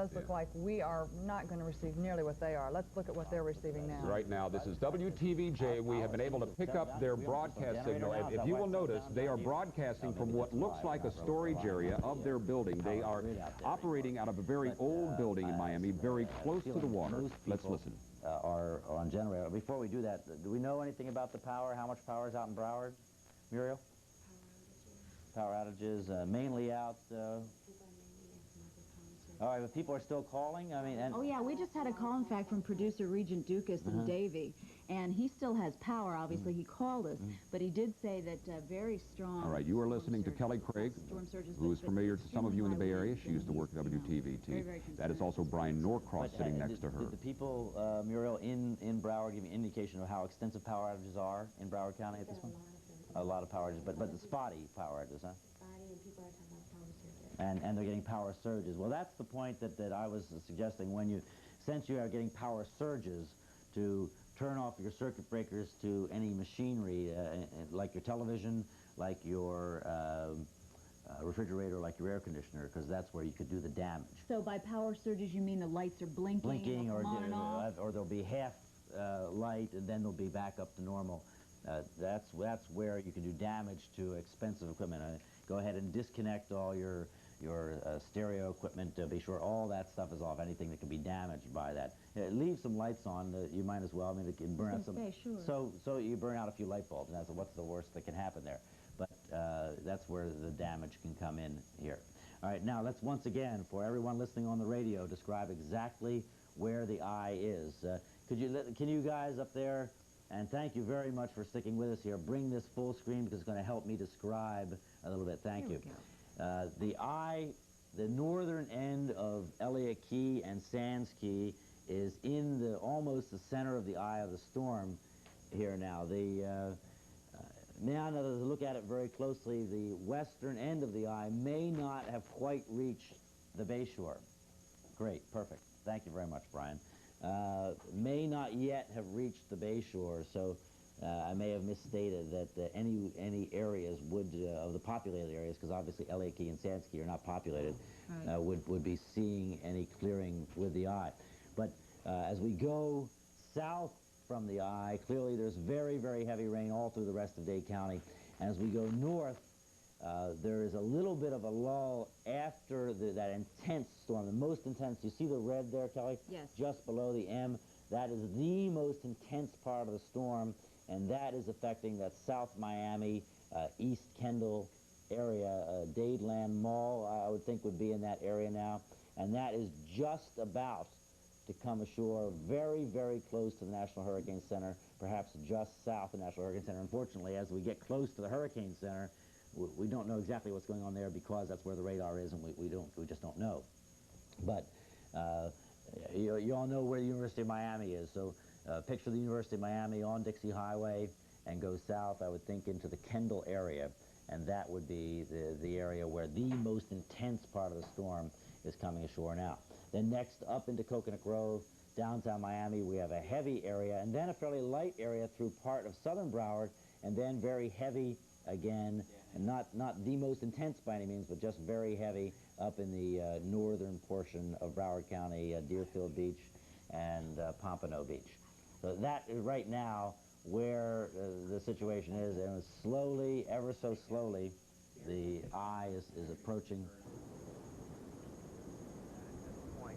does look like we are not going to receive nearly what they are. Let's look at what they're receiving now. Right now, this is WTVJ. We have been able to pick up their broadcast signal. If you will notice, they are broadcasting from what looks like a storage area of their building. They are operating out of a very old building in Miami, very close to the water. Let's listen. Are on generator. Before we do that, do we know anything about the power? How much power is out in Broward? Muriel? Power outages, mainly out. All right, but people are still calling. I mean, oh yeah, we just had a call, in fact, from producer Regent Dukas in Davie, and he still has power. Obviously, he called us, but he did say that very strong. All right, you are listening to Kelly Craig, who is familiar to some of you in the Bay Area. She used to work at WTVJ. That is also Brian Norcross sitting next to her. Did the people, Muriel, in Broward give you an indication of how extensive power outages are in Broward County at this point? A lot of power outages, but the spotty power outages, huh? Spotty, and people are talking about power surges. And they're getting power surges. Well, that's the point that I was suggesting. Since you are getting power surges, to turn off your circuit breakers to any machinery, like your television, like your refrigerator, like your air conditioner, because that's where you could do the damage. So by power surges, you mean the lights are blinking or on and off? Or there'll be half light, and then they'll be back up to normal. That's where you can do damage to expensive equipment. Go ahead and disconnect all your stereo equipment. Be sure all that stuff is off. Anything that can be damaged by that. Leave some lights on. You might as well. I mean, it can burn out some. Sure. So you burn out a few light bulbs. And that's what's the worst that can happen there. But that's where the damage can come in here. All right. Now let's once again, for everyone listening on the radio, describe exactly where the eye is. Can you guys up there? And thank you very much for sticking with us here. Bring this full screen because it's going to help me describe a little bit. Thank you. The eye, the northern end of Elliott Key and Sands Key is in almost the center of the eye of the storm here now. Now that I look at it very closely, the western end of the eye may not have quite reached the bayshore. Great, perfect. Thank you very much, Brian. May not yet have reached the bayshore, so I may have misstated that any areas of the populated areas, because obviously Elliott Key and Sands Key are not populated, right, would be seeing any clearing with the eye. But as we go south from the eye, clearly there's very, very heavy rain all through the rest of Dade County. And as we go north, there is a little bit of a lull after that intense storm, the most intense. You see the red there, Kelly? Yes. Just below the M. That is the most intense part of the storm, and that is affecting that South Miami, East Kendall area. Dadeland Mall, I would think, would be in that area now. And that is just about to come ashore very, very close to the National Hurricane Center, perhaps just south of the National Hurricane Center. Unfortunately, as we get close to the Hurricane Center, we don't know exactly what's going on there because that's where the radar is, and we just don't know. But you all know where the University of Miami is, so picture the University of Miami on Dixie Highway and go south, I would think, into the Kendall area, and that would be the area where the most intense part of the storm is coming ashore now. Then next, up into Coconut Grove, downtown Miami, we have a heavy area, and then a fairly light area through part of southern Broward, and then very heavy again, and not the most intense by any means, but just very heavy up in the northern portion of Broward County, Deerfield Beach and Pompano Beach. So that is right now where the situation is, and slowly, ever so slowly, the eye is approaching